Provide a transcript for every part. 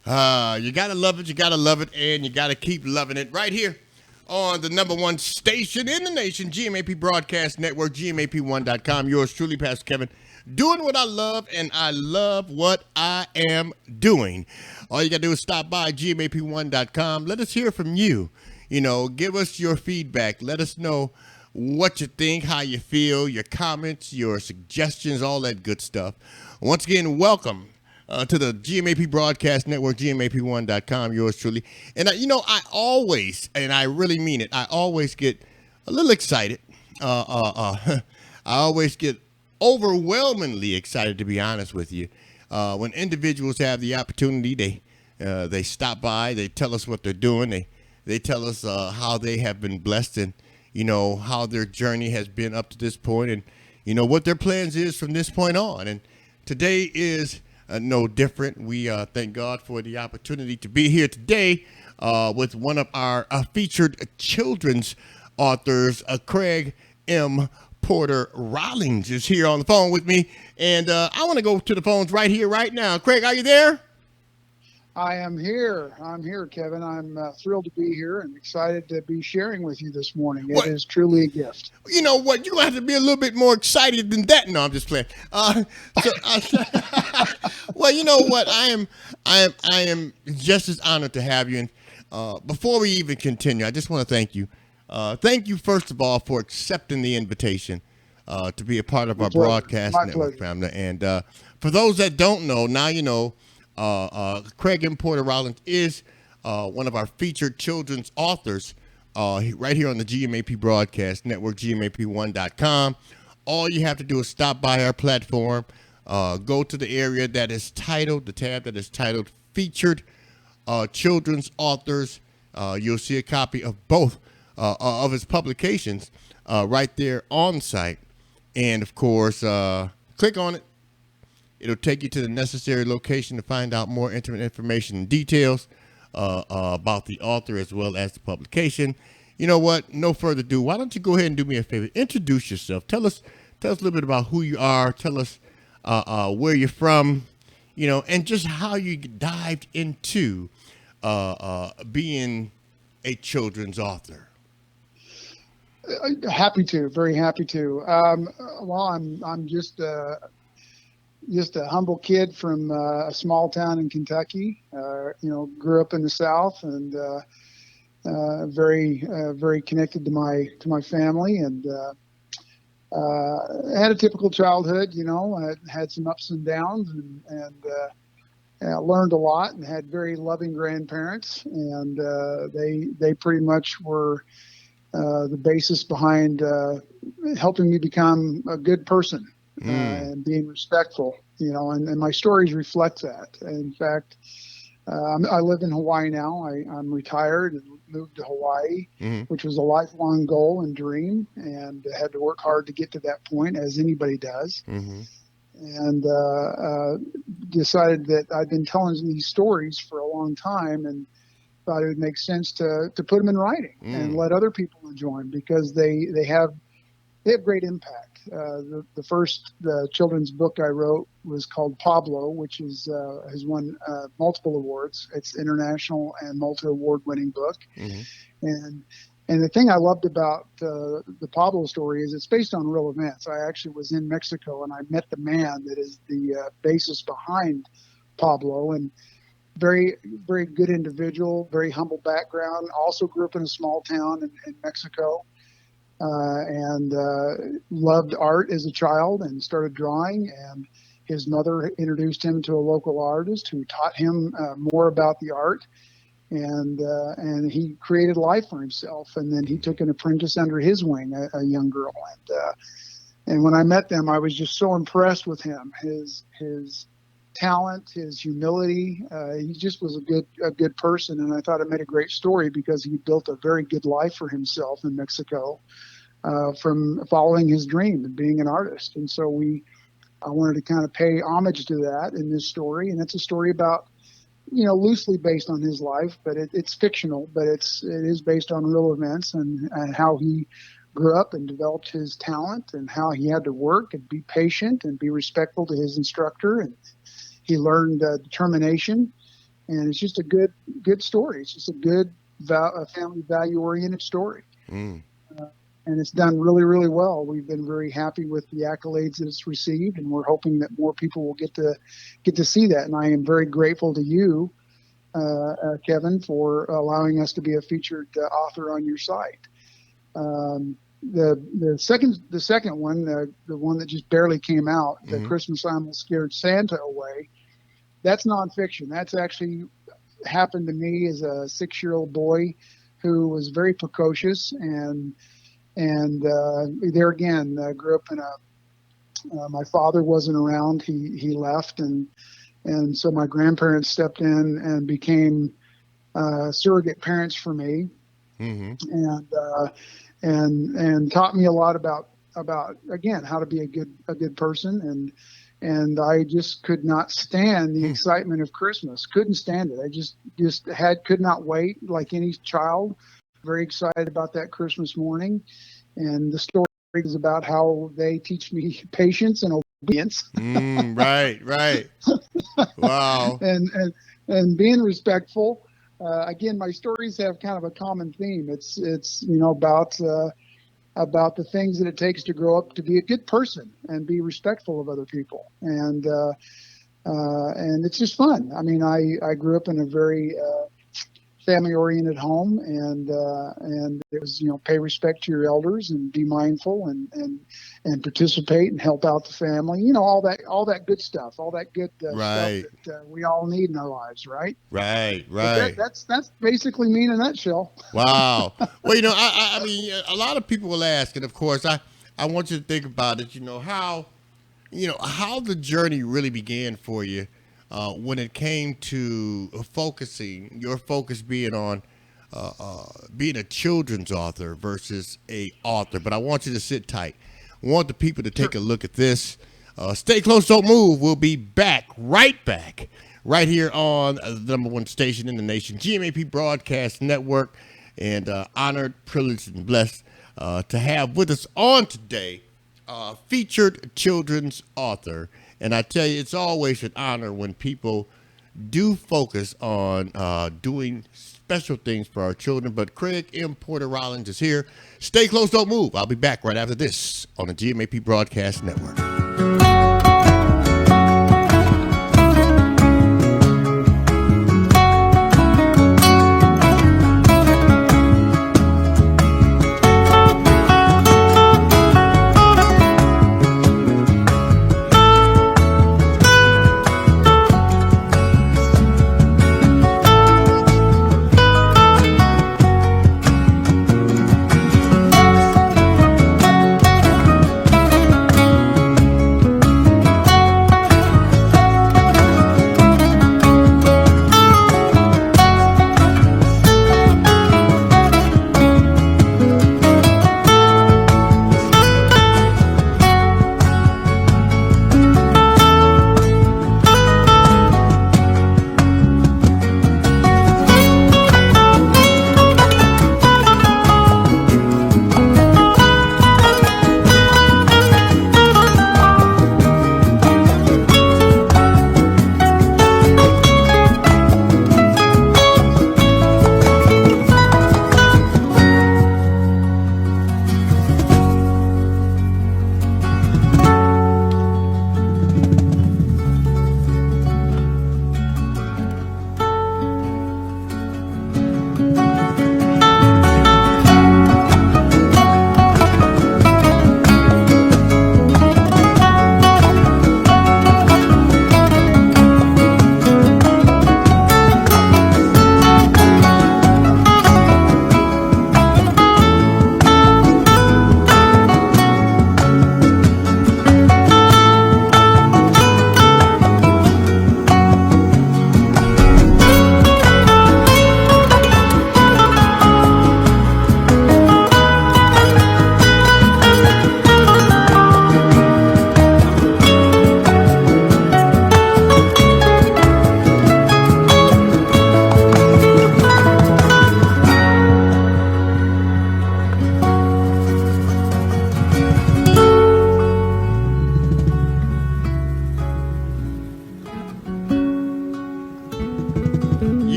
You gotta love it, you gotta love it, and you gotta keep loving it right here on the number one station in the nation, GMAP Broadcast Network, GMAP1.com. Yours truly, Pastor Kevin, doing what I love, and I love what I am doing. All you gotta do is stop by GMAP1.com. Let us hear from you. Give us your feedback. Let us know what you think, how you feel, your comments, your suggestions, all that good stuff. Once again, welcome to the GMAP Broadcast Network, GMAP1.com, yours truly. And, I always, and I really mean it, I always get a little excited. I always get overwhelmingly excited, to be honest with you, when individuals have the opportunity. They stop by, they tell us what they're doing, they tell us how they have been blessed, and how their journey has been up to this point, and what their plans is from this point on. And today is no different. We thank God for the opportunity to be here today with one of our featured children's authors, Craig M. Porter Rollins is here on the phone with me, and I want to go to the phones right here, right now. Craig, are you there? I am here. I'm here, Kevin. I'm thrilled to be here and excited to be sharing with you this morning. It is truly a gift. You know what? You're going to have to be a little bit more excited than that. No, I'm just playing. Well, you know what? I am just as honored to have you. And before we even continue, I just want to thank you. Thank you, first of all, for accepting the invitation to be a part of our broadcast network family. And for those that don't know, now you know. Craig M. Porter Rollins is one of our featured children's authors right here on the GMAP Broadcast Network, GMAP1.com. All you have to do is stop by our platform, go to the area that is titled, the tab that is titled Featured Children's Authors. You'll see a copy of both of his publications right there on site. And, of course, click on it. It'll take you to the necessary location to find out more intimate information and details about the author as well as the publication. You know what? No further ado. Why don't you go ahead and do me a favor? Introduce yourself. Tell us a little bit about who you are. Tell us where you're from, and just how you dived into being a children's author. Happy to. Very happy to. Well, I'm just a humble kid from a small town in Kentucky. Grew up in the South and very connected to my family, and had a typical childhood. I had some ups and downs, and learned a lot, and had very loving grandparents, and they pretty much were the basis behind helping me become a good person. And being respectful, and my stories reflect that. In fact, I live in Hawaii now. I'm retired and moved to Hawaii, which was a lifelong goal and dream, and had to work hard to get to that point, as anybody does. And decided that I'd been telling these stories for a long time, and thought it would make sense to put them in writing and let other people enjoy them, because they have great impact. The first children's book I wrote was called Pablo, which has won multiple awards. It's international and multi-award winning book. And the thing I loved about the Pablo story is it's based on real events. I actually was in Mexico, and I met the man that is the basis behind Pablo, and very, very good individual, very humble background. Also grew up in a small town in Mexico. And loved art as a child and started drawing, and his mother introduced him to a local artist who taught him more about the art, and he created life for himself. And then he took an apprentice under his wing, a young girl, and when I met them, I was just so impressed with him, his talent, his humility. He just was a good person, and I thought it made a great story because he built a very good life for himself in Mexico from following his dream and being an artist. And so I wanted to kind of pay homage to that in this story, and it's a story about, loosely based on his life, but it's fictional, but it is based on real events, and how he grew up and developed his talent, and how he had to work and be patient and be respectful to his instructor, and he learned determination and it's just a good story. It's just a good family value oriented story. Mm. And it's done really, really well. We've been very happy with the accolades that it's received, and we're hoping that more people will get to see that. And I am very grateful to you, Kevin, for allowing us to be a featured author on your site. The second one, the one that just barely came out, the Christmas I Almost Scared Santa Away, that's nonfiction. That's actually happened to me as a 6-year-old boy who was very precocious, and there again, grew up in my father wasn't around. He left, and so my grandparents stepped in and became surrogate parents for me, and taught me a lot about again how to be a good person, and I just could not stand the excitement of Christmas. Couldn't stand it. I just could not wait, like any child. Very excited about that Christmas morning, and the story is about how they teach me patience and obedience. Right. Wow. and being respectful. Again, my stories have kind of a common theme. It's about the things that it takes to grow up to be a good person and be respectful of other people, and it's just fun. I mean, I grew up in a very family-oriented home, and it was, pay respect to your elders and be mindful and participate and help out the family. All that good stuff, all that good right. stuff that we all need in our lives, right? Right. That's basically me in a nutshell. Wow. Well, I mean, a lot of people will ask, and of course, I want you to think about it. How the journey really began for you. When it came to your focus being on being a children's author versus a author. But I want you to sit tight. I want the people to take a look at this. Stay close, don't move. We'll be right back, right here on the number one station in the nation, GMAP Broadcast Network. And honored, privileged, and blessed to have with us on today featured children's author. And I tell you, it's always an honor when people do focus on doing special things for our children. But Craig M. Porter Rollins is here. Stay close, don't move. I'll be back right after this on the GMAP Broadcast Network.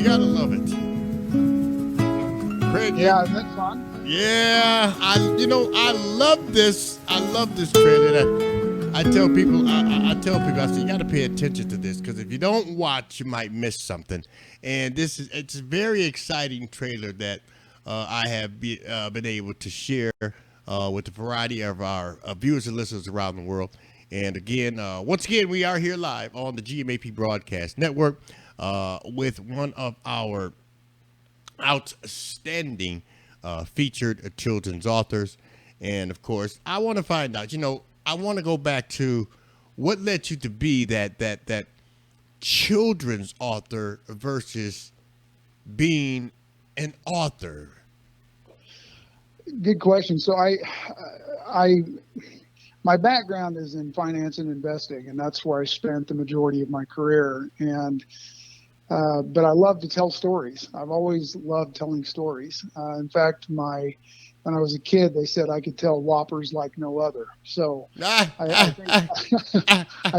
You gotta love it. Craig, Yeah, isn't that fun? yeah, I love this. I love this trailer. I tell people, I tell people, I say you got to pay attention to this because if you don't watch, you might miss something. And it's a very exciting trailer that I have been able to share with a variety of our viewers and listeners around the world. And again, once again, we are here live on the GMAP Broadcast Network with one of our outstanding featured children's authors. And of course, I want to find out, I want to go back to what led you to be that children's author versus being an author. Good question. So my background is in finance and investing, and that's where I spent the majority of my career. And but I love to tell stories. I've always loved telling stories. In fact, when I was a kid, they said I could tell whoppers like no other. So I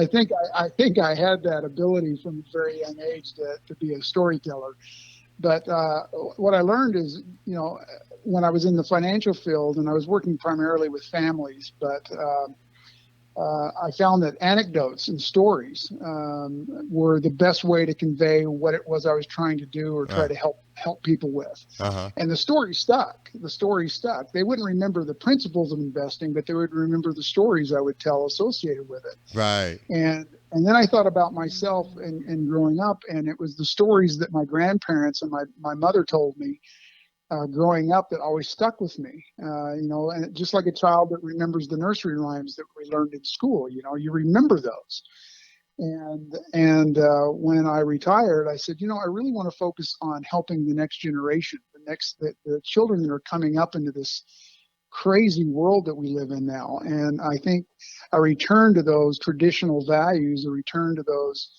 think I had that ability from a very young age to be a storyteller. But what I learned is, when I was in the financial field and I was working primarily with families, but I found that anecdotes and stories were the best way to convey what it was I was trying to do or try to help people with. Uh-huh. And the story stuck. They wouldn't remember the principles of investing, but they would remember the stories I would tell associated with it. Right. And then I thought about myself and growing up, and it was the stories that my grandparents and my mother told me growing up that always stuck with me. And just like a child that remembers the nursery rhymes that we learned in school, you remember those. And when I retired, I said, I really want to focus on helping the next generation, the children that are coming up into this crazy world that we live in now. And I think a return to those traditional values, a return to those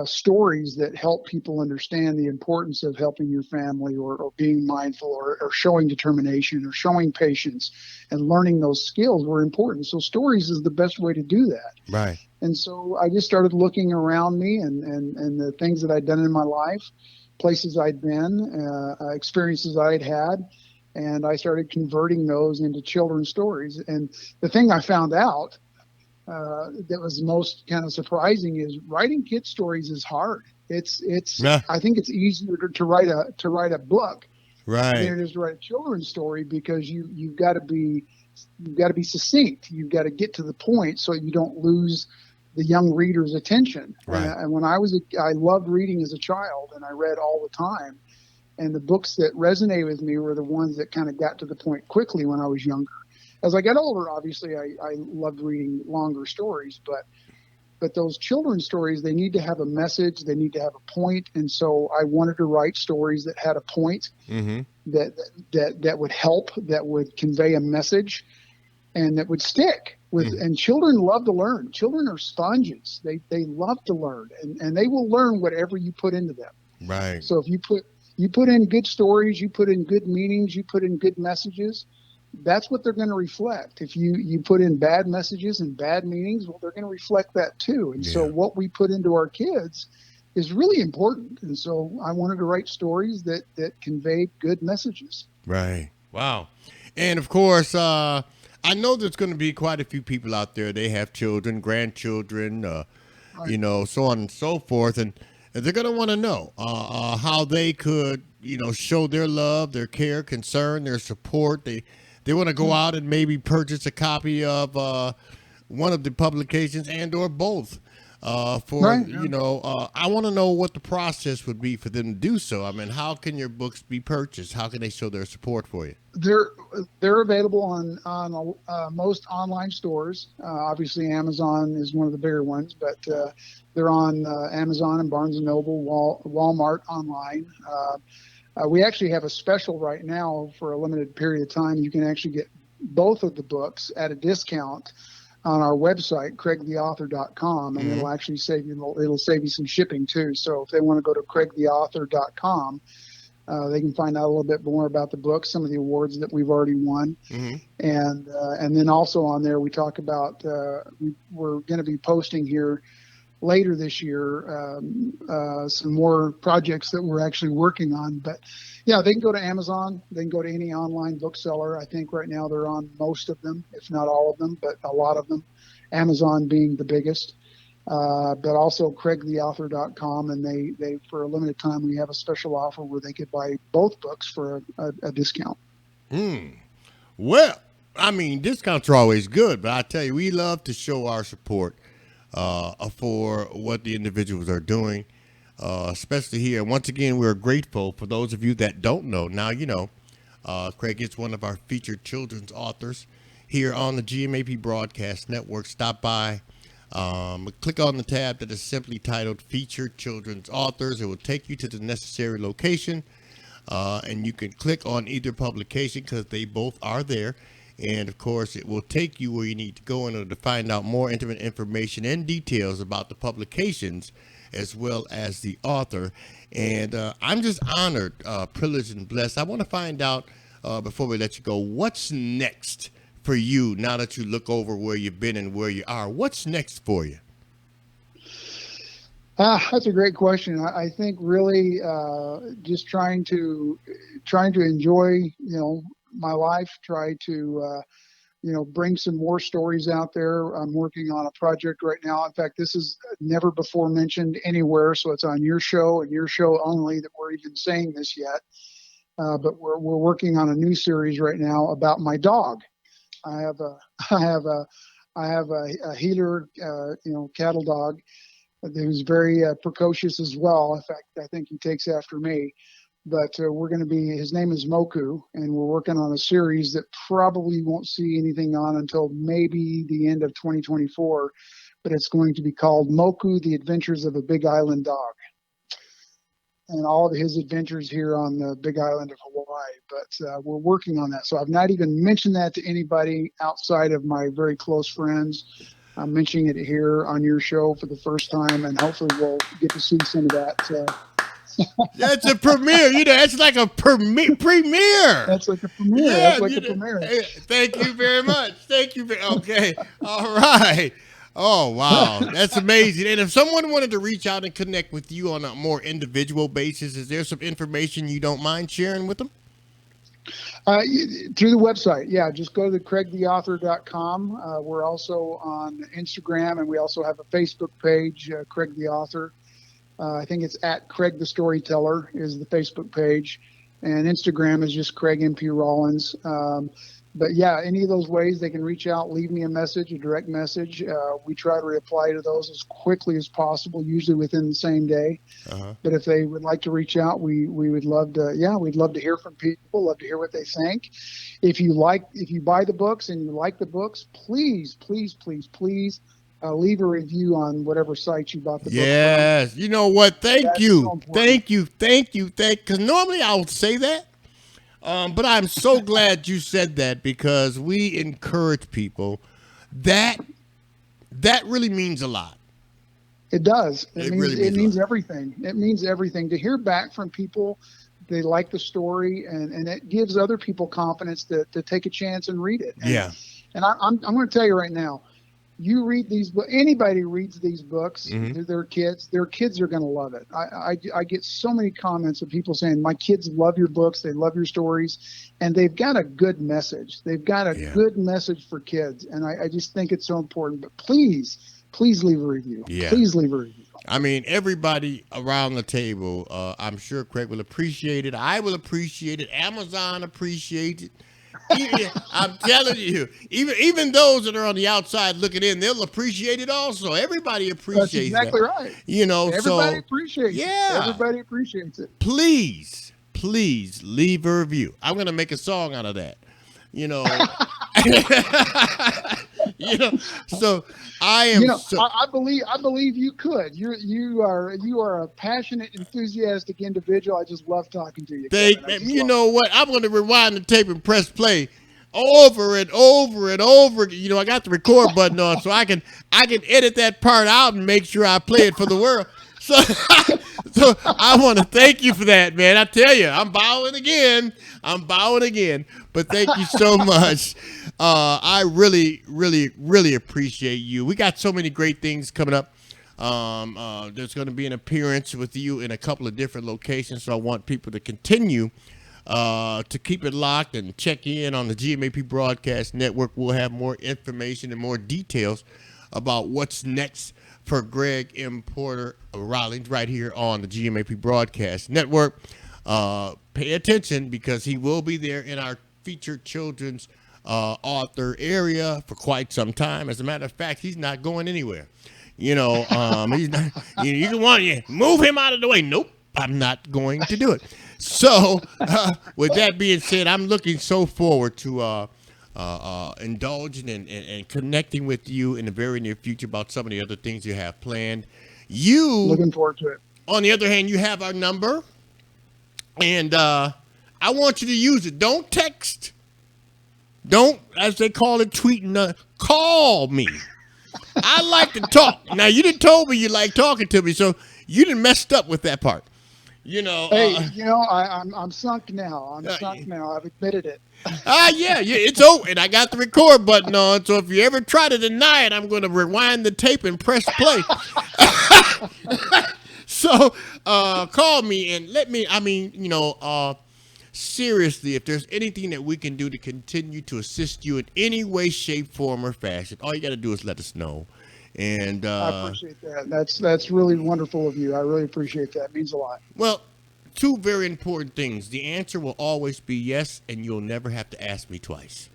stories that help people understand the importance of helping your family or being mindful or showing determination or showing patience and learning those skills were important. So stories is the best way to do that. Right. And so I just started looking around me and the things that I'd done in my life, places I'd been, experiences I'd had, and I started converting those into children's stories. And the thing I found out that was most kind of surprising is writing kid stories is hard. I think it's easier to write a book than it is to write a children's story because you've got to be succinct. You've got to get to the point so you don't lose the young reader's attention. Right. And when I loved reading as a child, and I read all the time. And the books that resonated with me were the ones that kind of got to the point quickly when I was younger. As I got older, obviously, I loved reading longer stories, but those children's stories, they need to have a message, they need to have a point, and so I wanted to write stories that had a point, Mm-hmm. that would help, that would convey a message, and that would stick with. Mm-hmm. And children love to learn. Children are sponges; they love to learn, and they will learn whatever you put into them. Right. So if you put in good stories, you put in good meanings, you put in good messages, that's what they're going to reflect. If you put in bad messages and bad meanings, well, they're going to reflect that too. And so what we put into our kids is really important. And so I wanted to write stories that convey good messages. Right. Wow. And of course, I know there's going to be quite a few people out there. They have children, grandchildren, right. So on and so forth. And they're going to want to know how they could, show their love, their care, concern, their support. They want to go out and maybe purchase a copy of one of the publications and or both. I want to know what the process would be for them to do so. I mean, how can your books be purchased? How can they show their support for you? They're available on most online stores. Obviously, Amazon is one of the bigger ones, but they're on Amazon and Barnes & Noble, Walmart online. We actually have a special right now for a limited period of time. You can actually get both of the books at a discount on our website, craigtheauthor.com, and it'll actually save you some shipping too. So if they want to go to craigtheauthor.com, they can find out a little bit more about the book, some of the awards that we've already won. Mm-hmm. And then also on there, we talk about, we're going to be posting here later this year some more projects that we're actually working on. But yeah, they can go to Amazon. They can go to any online bookseller. I think right now they're on most of them, if not all of them, but a lot of them. Amazon being the biggest. But also CraigTheAuthor.com, and they for a limited time we have a special offer where they could buy both books for a discount. Well, I mean, discounts are always good, but I tell you, we love to show our support for what the individuals are doing, especially here. And once again, we're grateful for those of you that don't know. Now, you know, Craig is one of our featured children's authors here on the GMAP Broadcast Network. Stop by. Click on the tab that is simply titled Featured Children's Authors. It will take you to the necessary location, and you can click on either publication because they both are there. And, of course, it will take you where you need to go in order to find out more intimate information and details about the publications as well as the author. And I'm just honored, privileged, and blessed. I want to find out, before we let you go, what's next for you now that you look over where you've been and where you are? What's next for you? That's a great question. I think really just trying to enjoy, my life, try to, bring some more stories out there. I'm working on a project right now. In fact, this is never before mentioned anywhere, so it's on your show and your show only that we're even saying this yet. But we're working on a new series right now about my dog. I have a healer, cattle dog who's very precocious as well. In fact, I think he takes after me. But his name is Moku, and we're working on a series that probably won't see anything on until maybe the end of 2024. But it's going to be called Moku, The Adventures of a Big Island Dog. And all of his adventures here on the Big Island of Hawaii. But we're working on that. So I've not even mentioned that to anybody outside of my very close friends. I'm mentioning it here on your show for the first time, and hopefully we'll get to see some of that. That's a premiere. That's like a premiere. That's like a premiere. Yeah, that's like a premiere. Hey, thank you very much. Okay. All right. Oh, wow. That's amazing. And if someone wanted to reach out and connect with you on a more individual basis, is there some information you don't mind sharing with them? Through the website. Yeah, just go to CraigTheAuthor.com. We're also on Instagram, and we also have a Facebook page, Craig the Author. I think it's at Craig the Storyteller is the Facebook page, and Instagram is just Craig MP Rollins. But yeah, any of those ways they can reach out, leave me a message, a direct message. We try to reply to those as quickly as possible, usually within the same day. But if they would like to reach out, we would love to. Yeah, we'd love to hear from people. Love to hear what they think. If you buy the books and you like the books, please leave a review on whatever site you bought the book from. Yes, you know what? Thank you. Because normally I would say that. But I'm so glad you said that, because we encourage people. That really means a lot. It does. It means everything. It means everything to hear back from people. They like the story, and it gives other people confidence to take a chance and read it. And I'm going to tell you right now, you read these books, anybody reads these books, their kids are going to love it. I get so many comments of people saying, my kids love your books, they love your stories, and they've got a good message. They've got a good message for kids, and I just think it's so important. But please leave a review. Please leave a review. I mean, everybody around the table, I'm sure Craig will appreciate it. I will appreciate it. Amazon appreciates it. I'm telling you, even those that are on the outside looking in, they'll appreciate it also. Everybody appreciates That's exactly that. Right. Everybody appreciates it. Everybody appreciates it. Please leave a review. I'm going to make a song out of that. So I am. I believe you could. You are a passionate, enthusiastic individual. I just love talking to you. You know what? I'm going to rewind the tape and press play over and over and over. I got the record button on, so I can edit that part out and make sure I play it for the world. So I want to thank you for that, man. I tell you, I'm bowing again. But thank you so much. I really, really, really appreciate you. We got so many great things coming up There's going to be an appearance with you in a couple of different locations, so I want people to continue to keep it locked and check in on the GMAP Broadcast Network. We'll have more information and more details about what's next for Greg M. Porter Rollins right here on the GMAP Broadcast Network. Pay attention because he will be there in our featured children's author area for quite some time. As a matter of fact, he's not going anywhere. He's not. You can want to move him out of the way. Nope, I'm not going to do it. So, with that being said, I'm looking so forward to indulging and connecting with you in the very near future about some of the other things you have planned. Looking forward to it. On the other hand, you have our number, and I want you to use it. Don't text. Don't, as they call it, tweeting. Call me. I like to talk. Now, you done told me you like talking to me, so you done messed up with that part. Hey, I'm sunk now. I'm sunk now. I've admitted it. Yeah, it's over, and I got the record button on. So if you ever try to deny it, I'm going to rewind the tape and press play. So call me and let me. Seriously, if there's anything that we can do to continue to assist you in any way, shape, form, or fashion, all you got to do is let us know. And I appreciate that. That's really wonderful of you. I really appreciate that. It means a lot. Well, two very important things. The answer will always be yes, and you'll never have to ask me twice.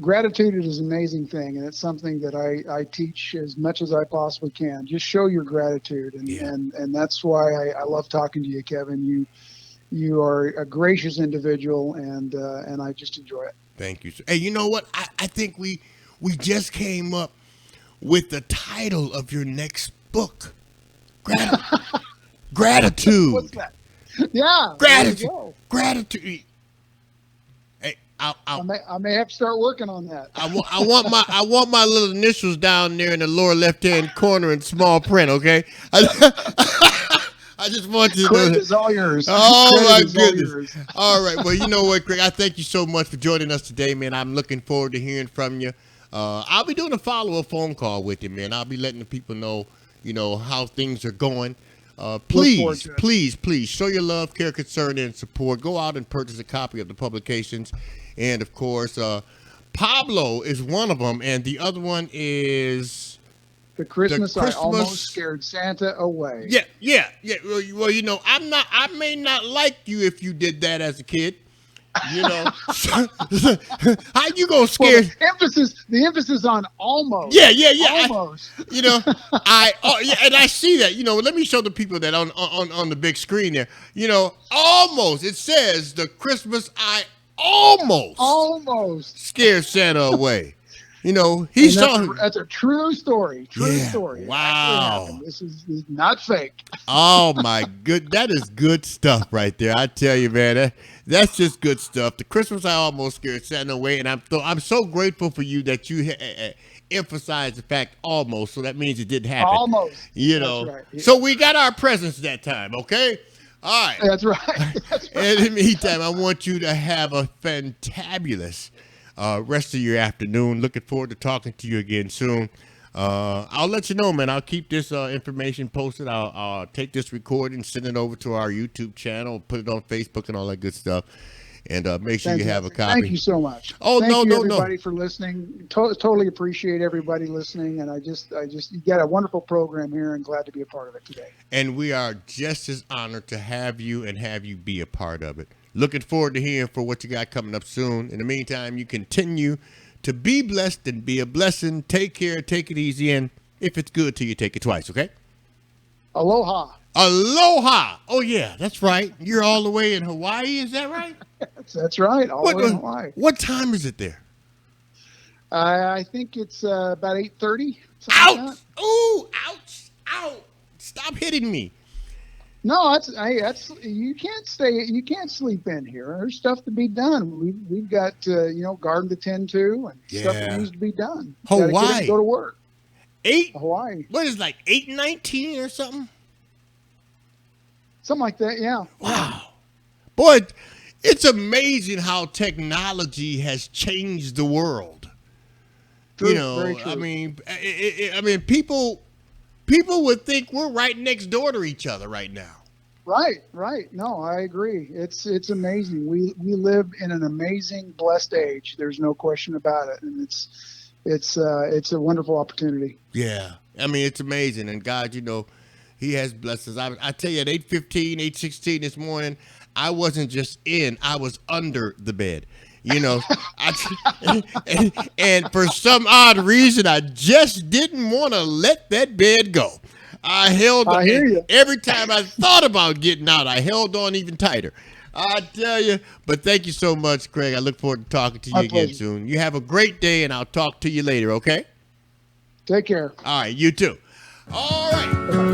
Gratitude is an amazing thing, and it's something that I teach as much as I possibly can. Just show your gratitude, and that's why I love talking to you, Kevin. You are a gracious individual, and I just enjoy it. Thank you, sir. Hey, you know what? I think we just came up with the title of your next book. Gratitude. What's that? Yeah. Gratitude. Hey, I may have to start working on that. I want my little initials down there in the lower left hand corner in small print. Okay. I just want you to know Credit is all yours. Oh, my goodness. All right. Well, you know what, Greg? I thank you so much for joining us today, man. I'm looking forward to hearing from you. I'll be doing a follow-up phone call with you, man. I'll be letting the people know, how things are going. Please show your love, care, concern, and support. Go out and purchase a copy of the publications. And, of course, Pablo is one of them, and the other one is... The Christmas I Almost Scared Santa Away. Yeah. Well, I may not like you if you did that as a kid. How you gonna scare? Well, the emphasis on almost. Yeah. Almost. And I see that. Let me show the people that on the big screen there. Almost. It says the Christmas I almost scared Santa away. That's a true story. True story. Wow. This is not fake. Oh my good, that is good stuff right there. I tell you, man, that's just good stuff. The Christmas I almost scared Santa away, and I'm so grateful for you that you emphasized the fact almost. So that means it didn't happen. Almost. That's right. So we got our presents that time. Okay. All right. That's right. In the meantime, I want you to have a fantabulous rest of your afternoon. Looking forward to talking to you again soon. I'll let you know, man. I'll keep this information posted. I'll take this recording, send it over to our YouTube channel, put it on Facebook and all that good stuff. And make sure you have a copy. Thank you so much. Oh, Thank you, no. everybody for listening. Totally appreciate everybody listening. And I just, you got a wonderful program here and glad to be a part of it today. And we are just as honored to have you and have you be a part of it. Looking forward to hearing for what you got coming up soon. In the meantime, you continue to be blessed and be a blessing. Take care. Take it easy. And if it's good to you, take it twice. Okay. Aloha. Aloha. Oh, yeah, that's right. You're all the way in Hawaii. Is that right? That's right. All the way in Hawaii. What time is it there? I think it's about 8:30. Ouch. Like Ooh, ouch. Ow. Stop hitting me. No, that's you can't sleep in here. There's stuff to be done. We've got garden to tend to and stuff that needs to be done. Hawaii. Gotta get up and go to work. Hawaii. What is it, like 8:19 or something? Something like that. Yeah. Wow. Boy, it's amazing how technology has changed the world. True, You very know, true. I mean, people would think we're right next door to each other right now. Right, right. No, I agree. It's amazing. We live in an amazing, blessed age. There's no question about it, and it's a wonderful opportunity. Yeah, I mean, it's amazing, and God, you know, He has blessed us. I tell you, at 8:15, 8:16 this morning, I wasn't just in; I was under the bed. You know, and for some odd reason, I just didn't want to let that bed go. I held I hear you. every time I thought about getting out, I held on even tighter. I tell you, but thank you so much, Craig. I look forward to talking to you My again pleasure. soon. You have a great day, and I'll talk to you later, okay? Take care. All right, you too. All right. Bye-bye.